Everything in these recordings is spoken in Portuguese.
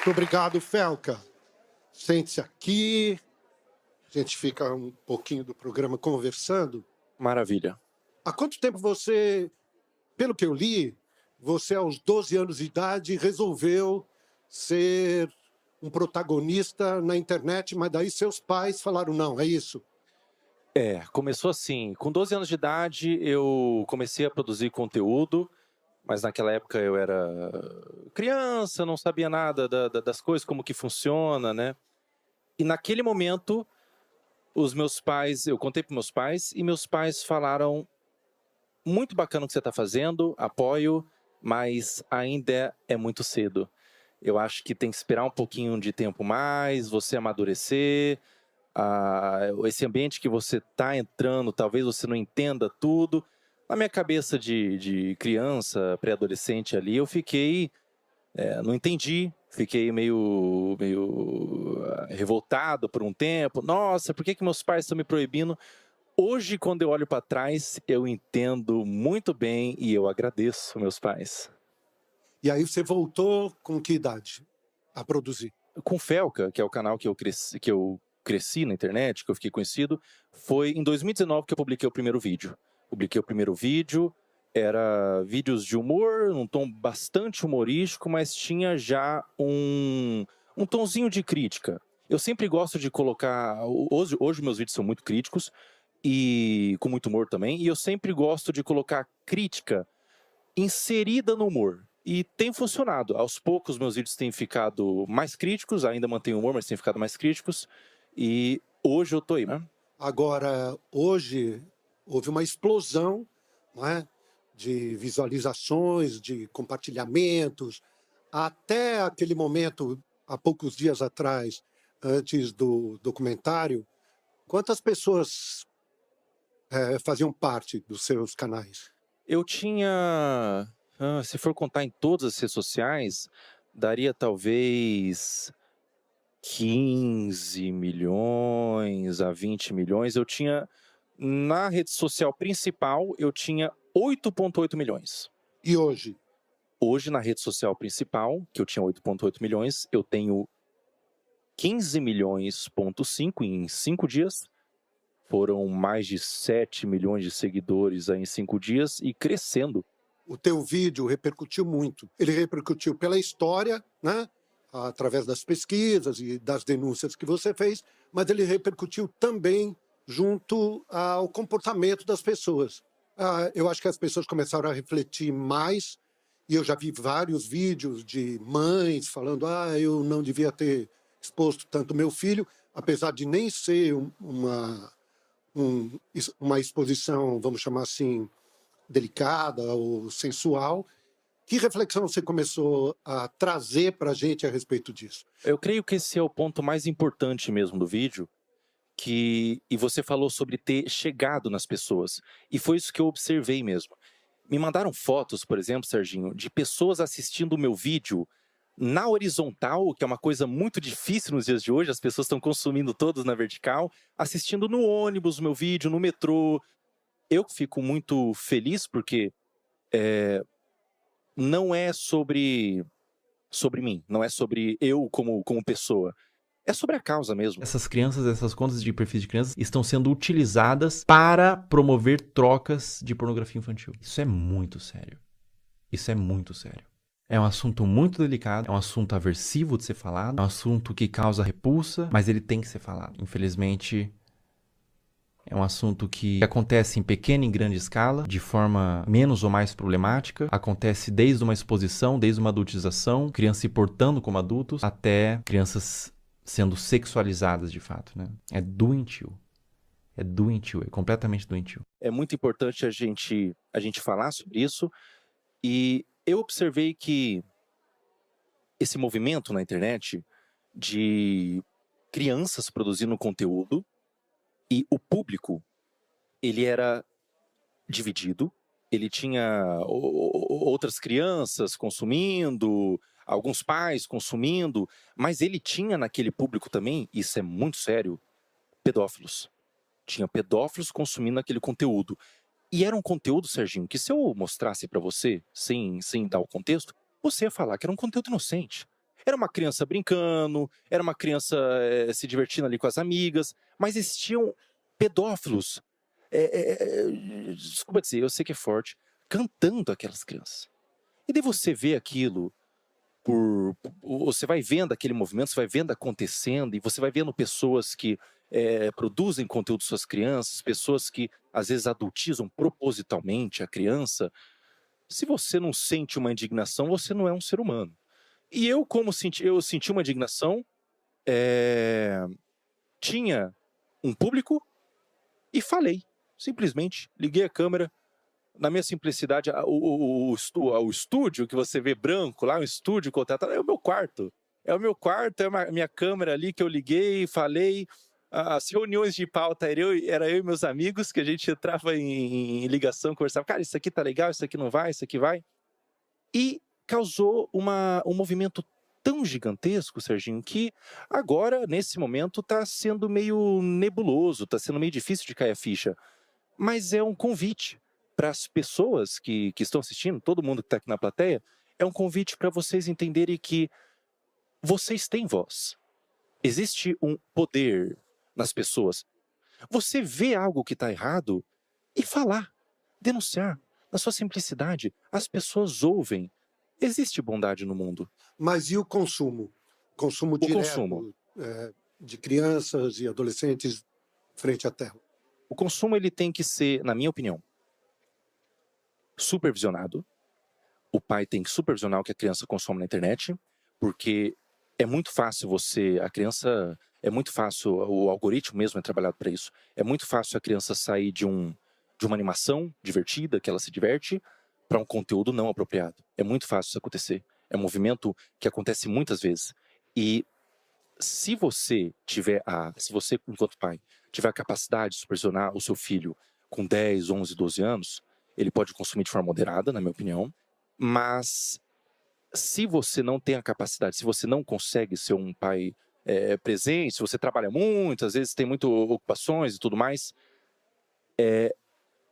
Muito obrigado, Felca. Sente-se aqui. A gente fica um pouquinho do programa conversando. Maravilha. Há quanto tempo você, pelo que eu li, você aos 12 anos de idade resolveu ser um protagonista na internet, mas daí seus pais falaram não, é isso? Começou assim, com 12 anos de idade eu comecei a produzir conteúdo, mas naquela época eu era criança, não sabia nada das coisas, como que funciona, né? E naquele momento, eu contei para meus pais, e meus pais falaram, muito bacana o que você está fazendo, apoio, mas ainda é muito cedo. Eu acho que tem que esperar um pouquinho de tempo mais, você amadurecer, esse ambiente que você está entrando, talvez você não entenda tudo. Na minha cabeça de criança, pré-adolescente ali, eu fiquei, não entendi, fiquei meio revoltado por um tempo. Nossa, por que meus pais estão me proibindo? Hoje, quando eu olho para trás, eu entendo muito bem e eu agradeço meus pais. E aí você voltou com que idade a produzir? Com Felca, que é o canal que eu cresci na internet, que eu fiquei conhecido, foi em 2019 que eu publiquei o primeiro vídeo. Publiquei o primeiro vídeo, era vídeos de humor, um tom bastante humorístico, mas tinha já um tonzinho de crítica. Eu sempre gosto de colocar... Hoje meus vídeos são muito críticos, e com muito humor também, e eu sempre gosto de colocar crítica inserida no humor. E tem funcionado. Aos poucos, meus vídeos têm ficado mais críticos, ainda mantenho humor, mas têm ficado mais críticos. E hoje eu tô aí, né? Agora, hoje, houve uma explosão, não é? De visualizações, de compartilhamentos. Até aquele momento, há poucos dias atrás, antes do documentário, quantas pessoas faziam parte dos seus canais? Eu tinha... se for contar em todas as redes sociais, daria talvez 15 milhões a 20 milhões. Eu tinha... Na rede social principal, eu tinha 8,8 milhões. E hoje? Hoje, na rede social principal, que eu tinha 8,8 milhões, eu tenho 15 milhões,5 em 5 dias. Foram mais de 7 milhões de seguidores aí em 5 dias e crescendo. O teu vídeo repercutiu muito. Ele repercutiu pela história, né? Através das pesquisas e das denúncias que você fez, mas ele repercutiu também junto ao comportamento das pessoas. Eu acho que as pessoas começaram a refletir mais, e eu já vi vários vídeos de mães falando eu não devia ter exposto tanto meu filho, apesar de nem ser uma exposição, vamos chamar assim, delicada ou sensual. Que reflexão você começou a trazer para a gente a respeito disso? Eu creio que esse é o ponto mais importante mesmo do vídeo, e você falou sobre ter chegado nas pessoas, e foi isso que eu observei mesmo. Me mandaram fotos, por exemplo, Serginho, de pessoas assistindo o meu vídeo na horizontal, que é uma coisa muito difícil nos dias de hoje, as pessoas estão consumindo todos na vertical, assistindo no ônibus o meu vídeo, no metrô. Eu fico muito feliz porque não é sobre mim, não é sobre eu como pessoa. É sobre a causa mesmo. Essas crianças, essas contas de perfis de crianças estão sendo utilizadas para promover trocas de pornografia infantil. Isso é muito sério. Isso é muito sério. É um assunto muito delicado, é um assunto aversivo de ser falado, é um assunto que causa repulsa, mas ele tem que ser falado. Infelizmente, é um assunto que acontece em pequena e grande escala, de forma menos ou mais problemática. Acontece desde uma exposição, desde uma adultização, crianças se portando como adultos, até crianças sendo sexualizadas de fato, né? É doentio. É doentio, é completamente doentio. É muito importante a gente falar sobre isso, e eu observei que esse movimento na internet de crianças produzindo conteúdo, e o público, ele era dividido, ele tinha outras crianças consumindo, alguns pais consumindo, mas ele tinha naquele público também, isso é muito sério, pedófilos. Tinha pedófilos consumindo aquele conteúdo. E era um conteúdo, Serginho, que se eu mostrasse pra você, sem dar o contexto, você ia falar que era um conteúdo inocente. Era uma criança brincando, era uma criança se divertindo ali com as amigas, mas existiam pedófilos, desculpa dizer, eu sei que é forte, cantando aquelas crianças. E daí você vê aquilo, você vai vendo aquele movimento, você vai vendo acontecendo, e você vai vendo pessoas que produzem conteúdo para suas crianças, pessoas que às vezes adultizam propositalmente a criança. Se você não sente uma indignação, você não é um ser humano. E eu, eu senti uma indignação, tinha um público e falei. Simplesmente liguei a câmera. Na minha simplicidade, o estúdio que você vê branco lá, o estúdio contratado, é o meu quarto. É o meu quarto, é a minha câmera ali que eu liguei, falei. As reuniões de pauta era eu e meus amigos, que a gente entrava em ligação, conversava. Cara, isso aqui tá legal, isso aqui não vai, isso aqui vai. E causou um movimento tão gigantesco, Serginho, que agora, nesse momento, tá sendo meio nebuloso, tá sendo meio difícil de cair a ficha. Mas é um convite para as pessoas que estão assistindo, todo mundo que está aqui na plateia, é um convite para vocês entenderem que vocês têm voz. Existe um poder nas pessoas. Você vê algo que está errado e falar, denunciar, na sua simplicidade. As pessoas ouvem. Existe bondade no mundo. Mas e o consumo? Consumo direto consumo. De crianças e adolescentes frente à tela. O consumo ele tem que ser, na minha opinião, supervisionado. O pai tem que supervisionar o que a criança consome na internet, porque é muito fácil é muito fácil, o algoritmo mesmo é trabalhado para isso. É muito fácil a criança sair de uma animação divertida, que ela se diverte, para um conteúdo não apropriado. É muito fácil isso acontecer. É um movimento que acontece muitas vezes. E se você, enquanto pai, tiver a capacidade de supervisionar o seu filho com 10, 11, 12 anos, ele pode consumir de forma moderada, na minha opinião, mas se você não tem a capacidade, se você não consegue ser um pai presente, se você trabalha muito, às vezes tem muitas ocupações e tudo mais,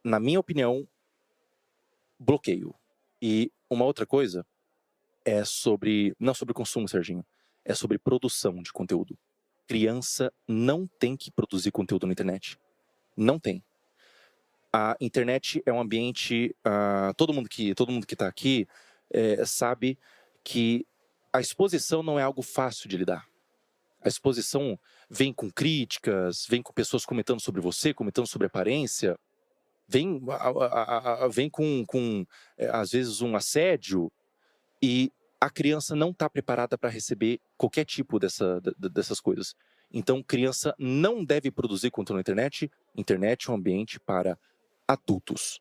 na minha opinião, bloqueio. E uma outra coisa não sobre consumo, Serginho, é sobre produção de conteúdo. Criança não tem que produzir conteúdo na internet. Não tem. A internet é um ambiente... todo mundo que está aqui sabe que a exposição não é algo fácil de lidar. A exposição vem com críticas, vem com pessoas comentando sobre você, comentando sobre aparência, vem com às vezes, um assédio, e a criança não está preparada para receber qualquer tipo dessas coisas. Então, criança não deve produzir conteúdo na internet. Internet é um ambiente para adultos.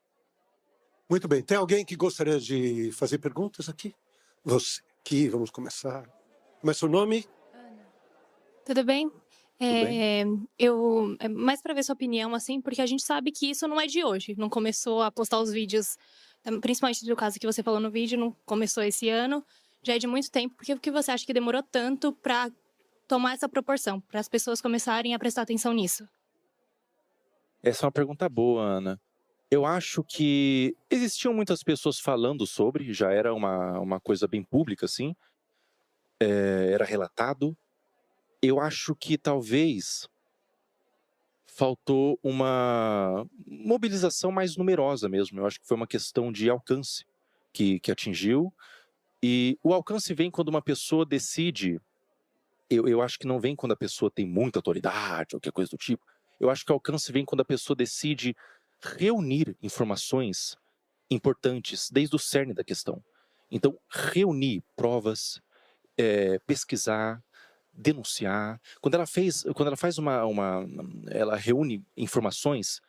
Muito bem. Tem alguém que gostaria de fazer perguntas aqui? Você aqui, vamos começar. Começa o nome? Ana. Tudo bem? Mais para ver sua opinião, assim, porque a gente sabe que isso não é de hoje. Não começou a postar os vídeos, principalmente do caso que você falou no vídeo, não começou esse ano. Já é de muito tempo. Por que você acha que demorou tanto para tomar essa proporção, para as pessoas começarem a prestar atenção nisso? Essa é uma pergunta boa, Ana. Eu acho que existiam muitas pessoas falando sobre, já era uma coisa bem pública, assim, era relatado. Eu acho que talvez faltou uma mobilização mais numerosa mesmo. Eu acho que foi uma questão de alcance que atingiu. E o alcance vem quando uma pessoa decide. Eu acho que não vem quando a pessoa tem muita autoridade ou qualquer coisa do tipo. Eu acho que o alcance vem quando a pessoa decide reunir informações importantes desde o cerne da questão. Então, reunir provas, pesquisar, denunciar. Quando ela faz ela reúne informações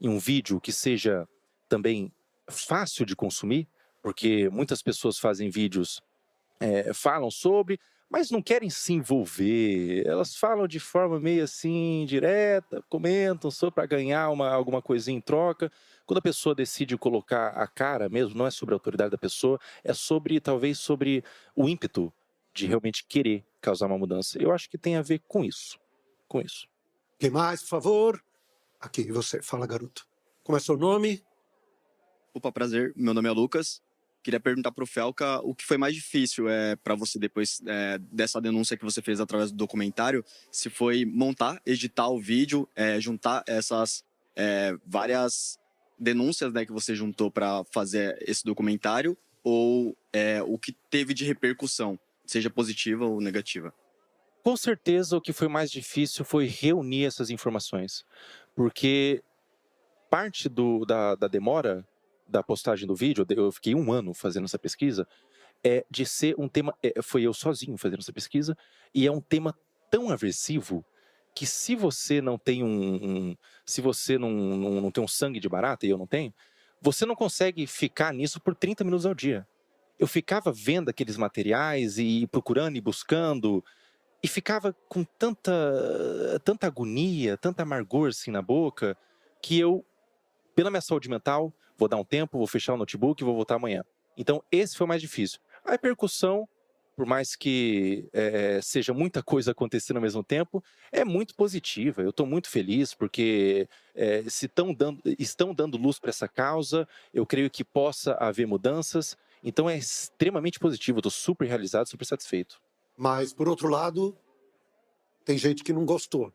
em um vídeo que seja também fácil de consumir, porque muitas pessoas fazem vídeos, falam sobre, mas não querem se envolver. Elas falam de forma meio assim, direta, comentam só para ganhar alguma coisinha em troca. Quando a pessoa decide colocar a cara mesmo, não é sobre a autoridade da pessoa, é talvez sobre o ímpeto de realmente querer causar uma mudança. Eu acho que tem a ver com isso. Quem mais, por favor? Aqui, você. Fala, garoto. Como é seu nome? Opa, prazer. Meu nome é Lucas. Queria perguntar para o Felca o que foi mais difícil para você depois dessa denúncia que você fez através do documentário, se foi montar, editar o vídeo, juntar essas várias denúncias, né, que você juntou para fazer esse documentário, ou o que teve de repercussão, seja positiva ou negativa. Com certeza o que foi mais difícil foi reunir essas informações, porque parte da demora da postagem do vídeo, eu fiquei 1 ano fazendo essa pesquisa, de ser um tema, foi eu sozinho fazendo essa pesquisa, e é um tema tão aversivo que se você não tem se você não tem um sangue de barata, e eu não tenho, você não consegue ficar nisso por 30 minutos ao dia. Eu ficava vendo aqueles materiais e procurando e buscando, e ficava com tanta agonia, tanta amargor assim na boca, que eu, pela minha saúde mental, vou dar um tempo, vou fechar o notebook e vou voltar amanhã. Então, esse foi o mais difícil. A repercussão, por mais que seja muita coisa acontecendo ao mesmo tempo, é muito positiva. Eu estou muito feliz porque se estão dando luz para essa causa, eu creio que possa haver mudanças. Então, é extremamente positivo. Eu estou super realizado, super satisfeito. Mas, por outro lado, tem gente que não gostou.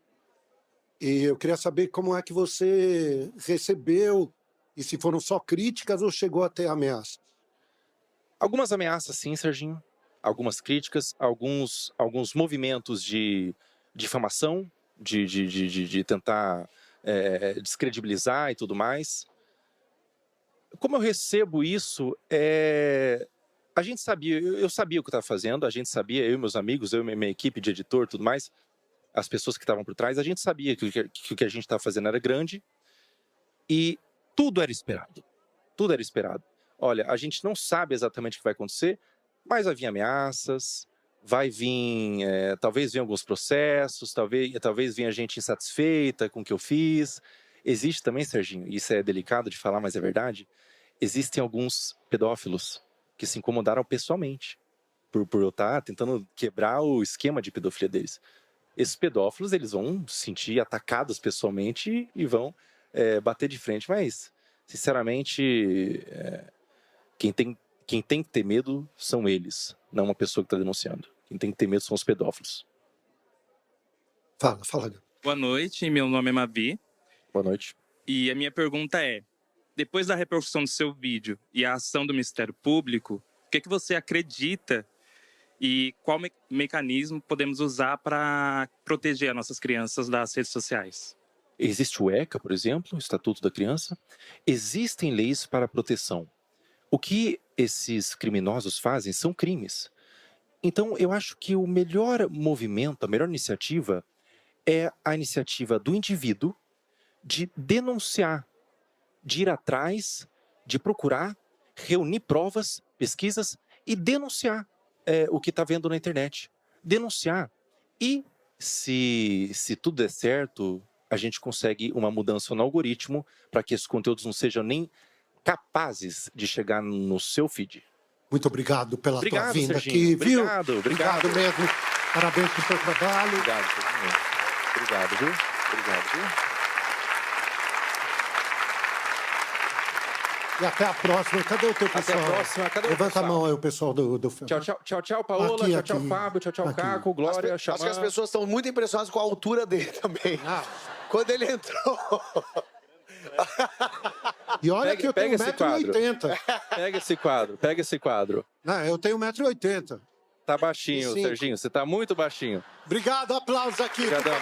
E eu queria saber como é que você recebeu, e se foram só críticas ou chegou a ter ameaças? Algumas ameaças, sim, Serginho. Algumas críticas, alguns movimentos de difamação, de tentar descredibilizar e tudo mais. Como eu recebo isso, a gente sabia, eu sabia o que eu estava fazendo, a gente sabia, eu e meus amigos, eu e minha equipe de editor e tudo mais, as pessoas que estavam por trás, a gente sabia que o que a gente estava fazendo era grande e tudo era esperado. Tudo era esperado. Olha, a gente não sabe exatamente o que vai acontecer, mas vai vir ameaças, vai vir, talvez venham alguns processos, talvez venha gente insatisfeita com o que eu fiz. Existe também, Serginho, e isso é delicado de falar, mas é verdade, existem alguns pedófilos que se incomodaram pessoalmente por eu estar tentando quebrar o esquema de pedofilia deles. Esses pedófilos, eles vão se sentir atacados pessoalmente e vão bater de frente, mas, sinceramente, quem tem que ter medo são eles, não uma pessoa que está denunciando. Quem tem que ter medo são os pedófilos. Fala. Boa noite, meu nome é Mavi. Boa noite. E a minha pergunta é, depois da repercussão do seu vídeo e a ação do Ministério Público, o que você acredita e qual mecanismo podemos usar para proteger as nossas crianças das redes sociais? Existe o ECA, por exemplo, o Estatuto da Criança. Existem leis para proteção. O que esses criminosos fazem são crimes. Então, eu acho que o melhor movimento, a melhor iniciativa é a iniciativa do indivíduo de denunciar, de ir atrás, de procurar, reunir provas, pesquisas e denunciar o que está vendo na internet. Denunciar. E se tudo der certo, a gente consegue uma mudança no algoritmo para que esses conteúdos não sejam nem capazes de chegar no seu feed. Muito obrigado pela tua vinda, Serginho. aqui, viu? Obrigado Mesmo. Parabéns pelo seu trabalho. Obrigado, Serginho. Obrigado, viu? E até a próxima. Cadê o teu pessoal? Até a próxima. Cadê o Levanta pessoal? a mão aí, o pessoal do Tchau, Paola. Aqui, tchau, Fábio. Tchau, Caco. Glória, Acho que as pessoas estão muito impressionadas com a altura dele também. Quando ele entrou... E olha que eu tenho 1,80 m. Pega esse quadro. Não, eu tenho 1,80 m. Tá baixinho, Serginho. Você tá muito baixinho. Obrigado, aplausos aqui. Obrigadão.